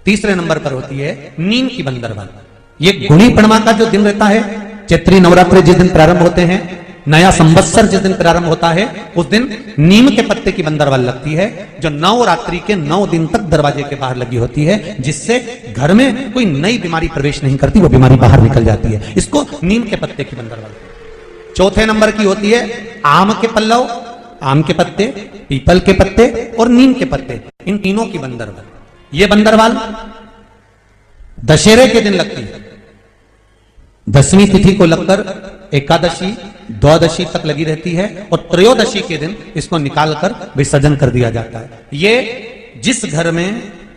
तीसरे नंबर पर होती है नीम की बंदरवाल। ये गुणी पूर्णिमा का जो दिन रहता है, चैत्री नवरात्रि जिस दिन प्रारंभ होते हैं, नया संवत्सर जिस दिन प्रारंभ होता है, उस दिन नीम के पत्ते की बंदरवाल लगती है, जो नवरात्रि के 9 दिन तक दरवाजे के बाहर लगी होती है, जिससे घर में कोई नई बीमारी प्रवेश नहीं करती, वो बीमारी बाहर निकल जाती है। इसको नीम के पत्ते की बंदरवाल। चौथे नंबर की होती है आम के पल्लव, आम के पत्ते, पीपल के पत्ते और नीम के पत्ते, इन तीनों की बंदरवाल। ये बंदरवाल दशहरे के दिन लगती है। 10वीं तिथि को लगकर एकादशी द्वादशी तक लगी रहती है और त्रयोदशी के दिन इसको निकालकर विसर्जन कर दिया जाता है। ये जिस घर में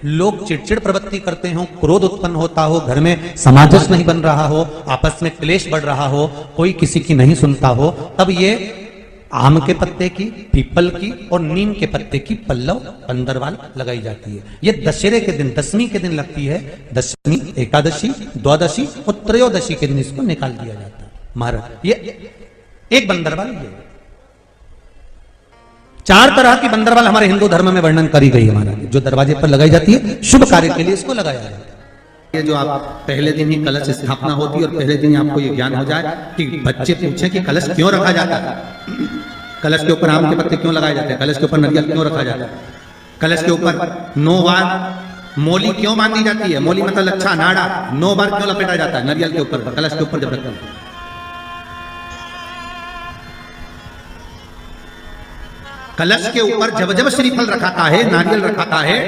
लोग चिड़चिड़ प्रवृत्ति करते हो, क्रोध उत्पन्न होता हो, घर में सामंजस्य नहीं बन रहा हो, आपस में क्लेश बढ़ रहा हो, कोई किसी की नहीं सुनता हो, तब ये आम के पत्ते की, पीपल की और नीम के पत्ते की पल्लव बंदरवाल लगाई जाती है। ये दशहरे के दिन 10वीं के दिन लगती है। 10वीं, एकादशी, द्वादशी और त्रयोदशी के दिन इसको निकाल दिया जाता है। महाराज ये एक बंदरवाल, ये 4 तरह की बंदरवाल हमारे हिंदू धर्म में वर्णन करी गई है महाराज, जो दरवाजे पर लगाई जाती है, शुभ कार्य के लिए इसको लगाया जाता है। ये जो आप पहले दिन ही कलश स्थापना होती है और पहले दिन ही आपको ये ज्ञान हो जाए कि बच्चे पूछे कि कलश क्यों रखा जाता है, कलश के ऊपर आम के पत्ते क्यों लगाए जाते हैं, कलश के ऊपर नारियल क्यों रखा जाता है, कलश के ऊपर 9 बार मोली क्यों बांधी जाती है, मोली मतलब अच्छा नाड़ा 9 बार क्यों लपेटा जाता है नारियल के ऊपर, कलश के ऊपर जब रखते हैं। कलश के ऊपर जब जब श्रीफल रखाता है, नारियल रखाता है,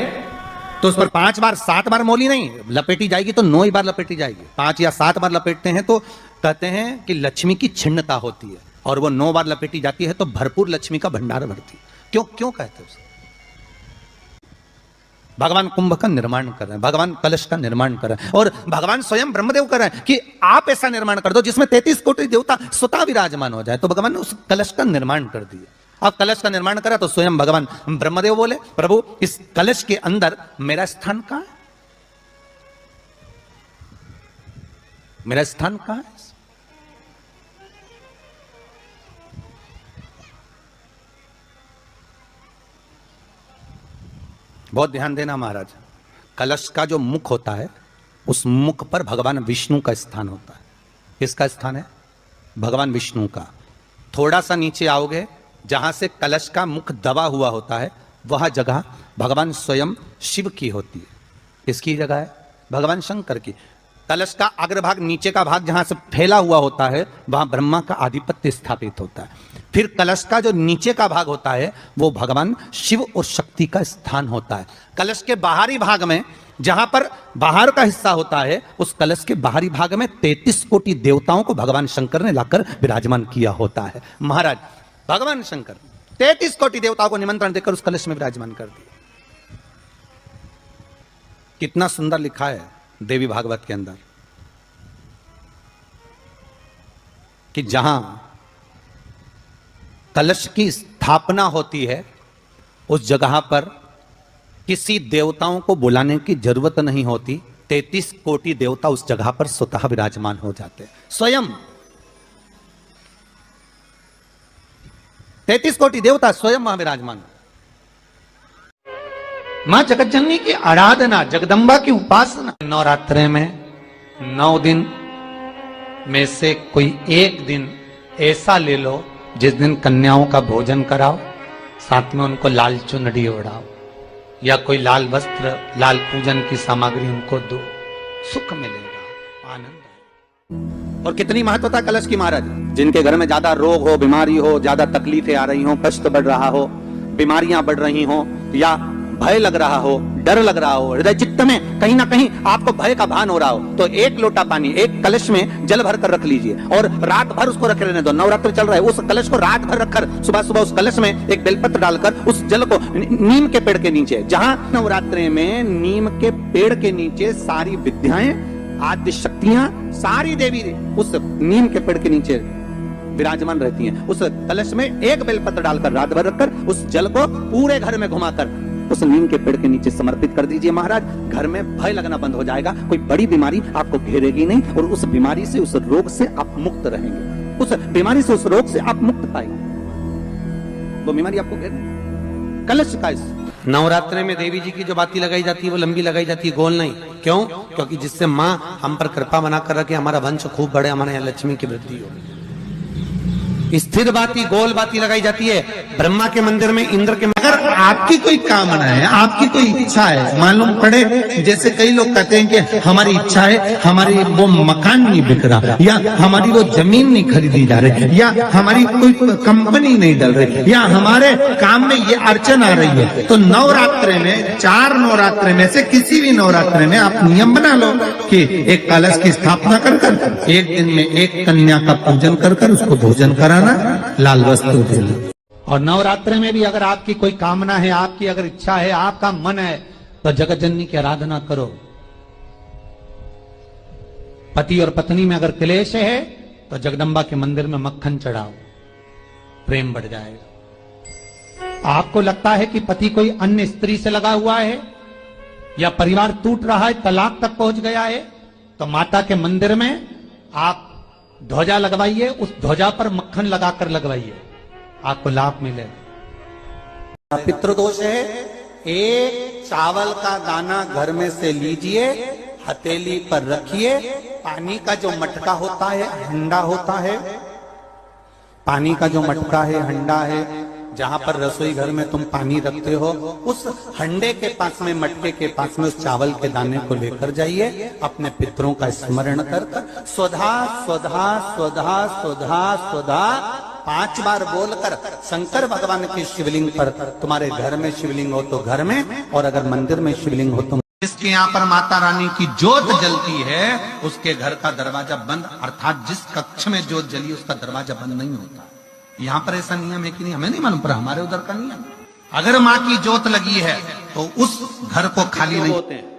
तो उस पर 5 बार 7 बार मोली नहीं लपेटी जाएगी, तो 9 ही बार लपेटी जाएगी। 5 या 7 बार लपेटते हैं तो कहते हैं कि लक्ष्मी की छिन्नता होती है, और वो 9 बार लपेटी जाती है तो भरपूर लक्ष्मी का भंडार भरती है। क्यों क्यों कहते हैं उसे? भगवान कुंभ का निर्माण कर रहे हैं, भगवान कलश का निर्माण कर रहे हैं, और भगवान स्वयं ब्रह्मदेव कर रहे हैं कि आप ऐसा निर्माण कर दो जिसमें 33 कोटि देवता स्वतः विराजमान हो जाए। तो भगवान ने उस कलश का निर्माण कर दिया। अब कलश का निर्माण करा तो स्वयं भगवान ब्रह्मदेव बोले, प्रभु इस कलश के अंदर मेरा स्थान कहां है, मेरा स्थान कहां है? बहुत ध्यान देना महाराज, कलश का जो मुख होता है, उस मुख पर भगवान विष्णु का स्थान होता है। किसका स्थान है? भगवान विष्णु का। थोड़ा सा नीचे आओगे, जहां से कलश का मुख दबा हुआ होता है, वह जगह भगवान स्वयं शिव की होती है। किसकी जगह है? भगवान शंकर की। कलश का अग्रभाग, नीचे का भाग जहां से फैला हुआ होता है, वहां ब्रह्मा का आधिपत्य स्थापित होता है। फिर कलश का जो नीचे का भाग होता है, वो भगवान शिव और शक्ति का स्थान होता है। कलश के बाहरी भाग में, जहां पर बाहर का हिस्सा होता है, उस कलश के बाहरी भाग में 33 कोटि देवताओं को भगवान शंकर ने लाकर विराजमान किया होता है। महाराज भगवान शंकर 33 कोटि देवताओं को निमंत्रण देकर उस कलश में विराजमान कर दिया। कितना सुंदर लिखा है देवी भागवत के अंदर कि जहां कलश की स्थापना होती है, उस जगह पर किसी देवताओं को बुलाने की जरूरत नहीं होती। 33 कोटि देवता उस जगह पर स्वतः विराजमान हो जाते हैं। स्वयं 33 कोटि देवता स्वयं वहां विराजमान। मां जगतजननी की आराधना, जगदंबा की उपासना। नवरात्रि में 9 दिन में से कोई एक दिन ऐसा ले लो जिस दिन कन्याओं का भोजन कराओ, साथ में उनको लाल चुनरी ओढ़ाओ या कोई लाल वस्त्र, लाल पूजन की सामग्री उनको दो, सुख मिलेगा, आनंद। और कितनी महत्वता कलश की महाराज। जिनके घर में ज्यादा रोग हो, बीमारी हो, ज्यादा तकलीफें आ रही हो, कष्ट बढ़ रहा हो, बीमारियां बढ़ रही हो, या भय लग रहा हो, डर लग रहा हो, हृदय चित्त में कहीं ना कहीं आपको भय का भान हो रहा हो, तो एक लोटा पानी, एक कलश में जल भर कर रख लीजिए और रात भर उसको रखे रहने दो। नवरात्र चल रहा है, उस कलश को रात भर रखकर सुबह सुबह उस कलश में एक बेलपत्र डालकर उस जल को नीम के पेड़ के नीचे, जहां नवरात्रि में नीम के पेड़ के नीचे सारी विद्याएं, आद्य शक्तियां, सारी देवी उस नीम के पेड़ के नीचे विराजमान रहती हैं। उस कलश में एक बेलपत्र डालकर रात भर रखकर उस जल को पूरे घर में घुमाकर उस नीम के पेड़ के नीचे समर्पित कर दीजिए महाराज। घर में भय लगना बंद हो जाएगा, कोई बड़ी बीमारी आपको घेरेगी नहीं, और उस बीमारी से, उस रोग से आप मुक्त रहेंगे। उस बीमारी से, उस रोग से आप मुक्त पाएंगे। वो बीमारी आपको घेर, कलश का नवरात्रे में देवी जी की जो बाती लगाई जाती है वो लंबी लगाई जाती है, गोल नहीं। क्यों? क्योंकि जिससे माँ हम पर कृपा बना कर रखे, हमारा वंश खूब बढ़े, हमारे यहाँ लक्ष्मी की वृद्धि हो। स्थिर बाती, गोल बाती लगाई जाती है ब्रह्मा के मंदिर में, इंद्र के। अगर आपकी कोई कामना है, आपकी कोई इच्छा है, मालूम पड़े, जैसे कई लोग कहते हैं कि हमारी इच्छा है, हमारी वो मकान नहीं बिक रहा, या हमारी वो जमीन नहीं खरीदी जा रही, या हमारी कोई कंपनी नहीं डल रही, या हमारे काम में ये अड़चन आ रही है, तो नवरात्रे में, 4 नवरात्रे में से किसी भी नवरात्रे में आप नियम बना लो कि एक कलश की स्थापना कर कर एक दिन में एक कन्या का पूजन कर कर उसको भोजन कराना, लाल वस्त्र देना। और नवरात्रि में भी अगर आपकी कोई कामना है, आपकी अगर इच्छा है, आपका मन है, तो जगत जननी की आराधना करो। पति और पत्नी में अगर क्लेश है तो जगदम्बा के मंदिर में मक्खन चढ़ाओ, प्रेम बढ़ जाएगा। आपको लगता है कि पति कोई अन्य स्त्री से लगा हुआ है या परिवार टूट रहा है, तलाक तक पहुंच गया है, तो माता के मंदिर में आप ध्वजा लगवाइए, उस ध्वजा पर मक्खन लगाकर लगवाइए, आपको लाभ मिलेगा। पितृदोष है, एक चावल का दाना घर में से लीजिए, हथेली पर रखिए, पानी का जो मटका होता है, हंडा होता है, पानी का जो मटका है, हंडा है, जहां पर रसोई घर में तुम पानी रखते हो, उस हंडे के पास में, मटके के पास में उस चावल के दाने को लेकर जाइए, अपने पितरों का स्मरण कर कर स्वधा स्वधा स्वधा स्वधा स्वधा 5 बार बोलकर शंकर भगवान के शिवलिंग पर, तुम्हारे घर में शिवलिंग हो तो घर में, और अगर मंदिर में शिवलिंग हो तो जिसके यहाँ पर माता रानी की जोत जलती है उसके घर का दरवाजा बंद, अर्थात जिस कक्ष में जोत जली उसका दरवाजा बंद नहीं होता। यहाँ पर ऐसा नियम है कि नहीं हमें नहीं मालूम, पर हमारे उधर का नियम, अगर माँ की जोत लगी है तो उस घर को खाली नहीं होते हैं।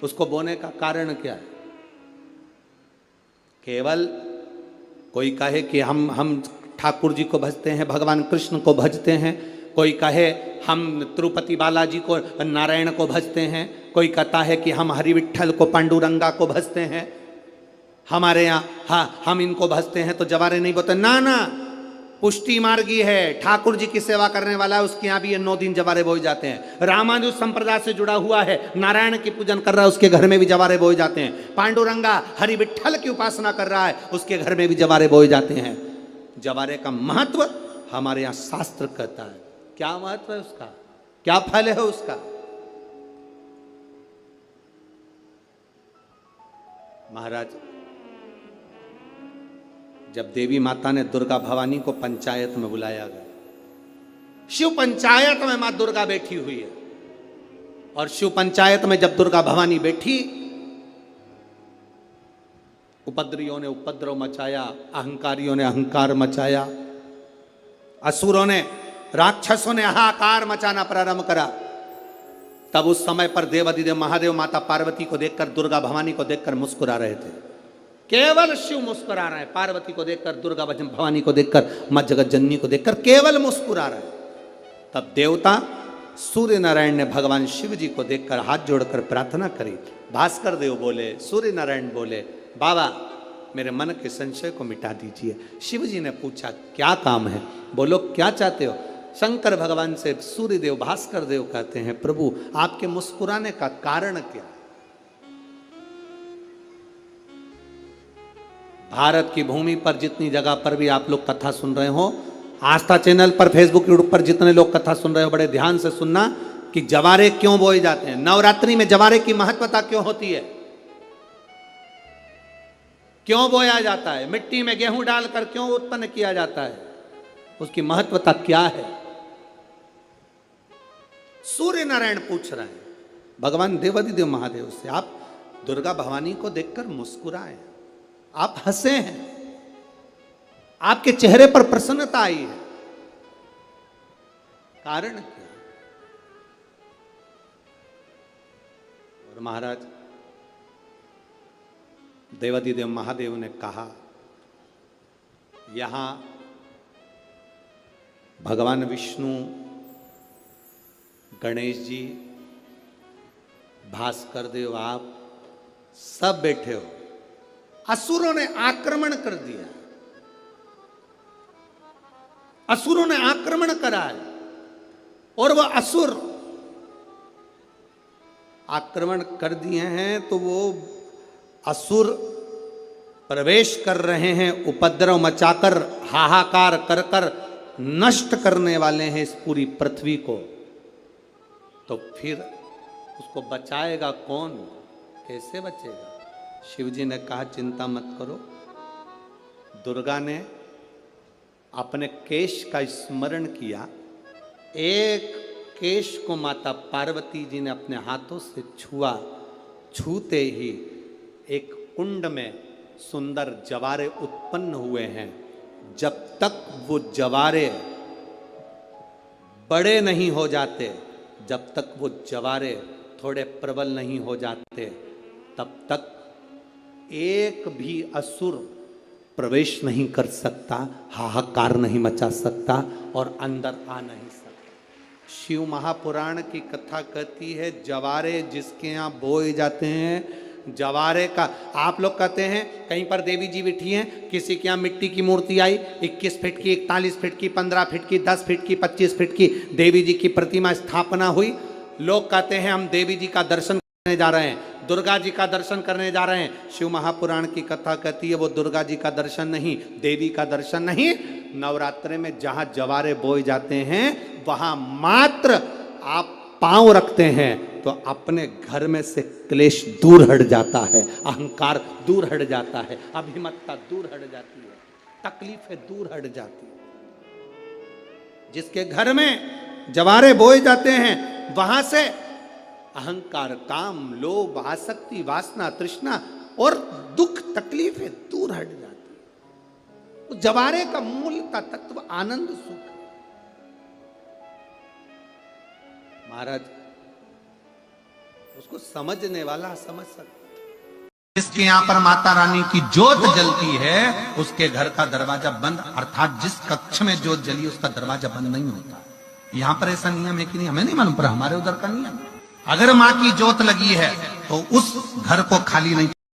उसको बोने का कारण क्या है? केवल कोई कहे कि हम ठाकुर जी को भजते हैं, भगवान कृष्ण को भजते हैं, कोई कहे हम तिरुपति बालाजी को, नारायण को भजते हैं, कोई कहता है कि हम हरि विठल को, पांडुरंगा को भजते हैं, हमारे यहाँ हाँ हम इनको भजते हैं तो जवारे नहीं बोते। ना ना, पुष्टि मार्गी है, ठाकुर जी की सेवा करने वाला है, उसके यहाँ भी ये 9 दिन जवारे बोए जाते हैं। रामानुज संप्रदाय से जुड़ा हुआ है, नारायण की पूजन कर रहा है, उसके घर में भी जवारे बोए जाते हैं। पांडुरंगा हरि विठल की उपासना कर रहा है, उसके घर में भी जवारे बोए जाते हैं। जवारे का महत्व हमारे यहाँ शास्त्र कहता है। क्या महत्व है उसका, क्या फल है उसका? महाराज, जब देवी माता ने दुर्गा भवानी को पंचायत में बुलाया गया, शिव पंचायत में मां दुर्गा बैठी हुई है, और शिव पंचायत में जब दुर्गा भवानी बैठी, उपद्रवियों ने उपद्रव मचाया, अहंकारियों ने अहंकार मचाया, असुरों ने, राक्षसों ने हाहाकार मचाना प्रारंभ करा। तब उस समय पर देवाधिदेव महादेव माता पार्वती को देखकर, दुर्गा भवानी को देखकर मुस्कुरा रहे थे। केवल शिव मुस्कुरा रहे हैं, पार्वती को देखकर, दुर्गा भवानी को देखकर, मां जगत जननी को देखकर केवल मुस्कुरा रहे हैं। तब देवता सूर्य नारायण ने भगवान शिव जी को देखकर हाथ जोड़कर प्रार्थना करी। भास्कर देव बोले, सूर्य नारायण बोले, बाबा मेरे मन के संशय को मिटा दीजिए। शिव जी ने पूछा क्या काम है? बोलो क्या चाहते हो? शंकर भगवान से सूर्य देव, भास्कर देव कहते हैं, प्रभु आपके मुस्कुराने का कारण क्या? भारत की भूमि पर जितनी जगह पर भी आप लोग कथा सुन रहे हो, आस्था चैनल पर, फेसबुक, यूट्यूब पर जितने लोग कथा सुन रहे हो, बड़े ध्यान से सुनना कि जवारे क्यों बोए जाते हैं। नवरात्रि में जवारे की महत्वता क्यों होती है, क्यों बोया जाता है, मिट्टी में गेहूं डालकर क्यों उत्पन्न किया जाता है, उसकी महत्वता क्या है? सूर्य नारायण पूछ रहे हैं भगवान देवाधिदेव महादेव से, आप दुर्गा भवानी को देखकर मुस्कुराए, आप हंसे हैं, आपके चेहरे पर प्रसन्नता आई है, कारण क्या? और महाराज देवाधिदेव महादेव ने कहा, यहां भगवान विष्णु, गणेश जी, भास्कर देव, आप सब बैठे हो। असुरों ने आक्रमण कर दिया, असुरों ने आक्रमण करा है, और वह असुर आक्रमण कर दिए हैं, तो वो असुर प्रवेश कर रहे हैं, उपद्रव मचाकर हाहाकार कर कर नष्ट करने वाले हैं इस पूरी पृथ्वी को। तो फिर उसको बचाएगा कौन, कैसे बचेगा? शिव जी ने कहा चिंता मत करो। दुर्गा ने अपने केश का स्मरण किया, एक केश को माता पार्वती जी ने अपने हाथों से छुआ, छूते ही एक कुंड में सुंदर जवारे उत्पन्न हुए हैं। जब तक वो जवारे बड़े नहीं हो जाते, जब तक वो जवारे थोड़े प्रबल नहीं हो जाते, तब तक एक भी असुर प्रवेश नहीं कर सकता, हाहाकार नहीं मचा सकता और अंदर आ नहीं सकता। शिव महापुराण की कथा कहती है, जवारे जिसके यहाँ बोए जाते हैं, जवारे का, आप लोग कहते हैं कहीं पर देवी जी बैठी हैं, किसी के यहाँ मिट्टी की मूर्ति आई, 21 फीट की, 41 फीट की, 15 फीट की, 10 फीट की, 25 फीट की देवी जी की प्रतिमा स्थापना हुई। लोग कहते हैं हम देवी जी का दर्शन करने जा रहे हैं, दुर्गा जी का दर्शन करने जा रहे हैं। शिव महापुराण की कथा कहती है वो दुर्गा जी का दर्शन नहीं, देवी का दर्शन नहीं। नवरात्रे में जहां जवारे बोए जाते हैं वहां मात्र आप पांव रखते हैं तो अपने घर में से क्लेश दूर हट जाता है, अहंकार दूर हट जाता है, अभिमतता दूर हट जाती है, तकलीफें दूर हट जाती है। जिसके घर में जवारे बोए जाते हैं वहां से अहंकार, काम, लोभ, आसक्ति, वासना, तृष्णा और दुख, तकलीफें दूर हट जाती है। तो जवारे का मूल का तत्व आनंद, सुख है। महाराज उसको समझने वाला समझ सकता। जिसके यहाँ पर माता रानी की जोत जलती है उसके घर का दरवाजा बंद, अर्थात जिस कक्ष में जोत जली उसका दरवाजा बंद नहीं होता। यहाँ पर ऐसा नियम है कि नहीं हमें नहीं मालूम, पर हमारे उधर का नियम, अगर माँ की जोत लगी है तो उस घर को खाली नहीं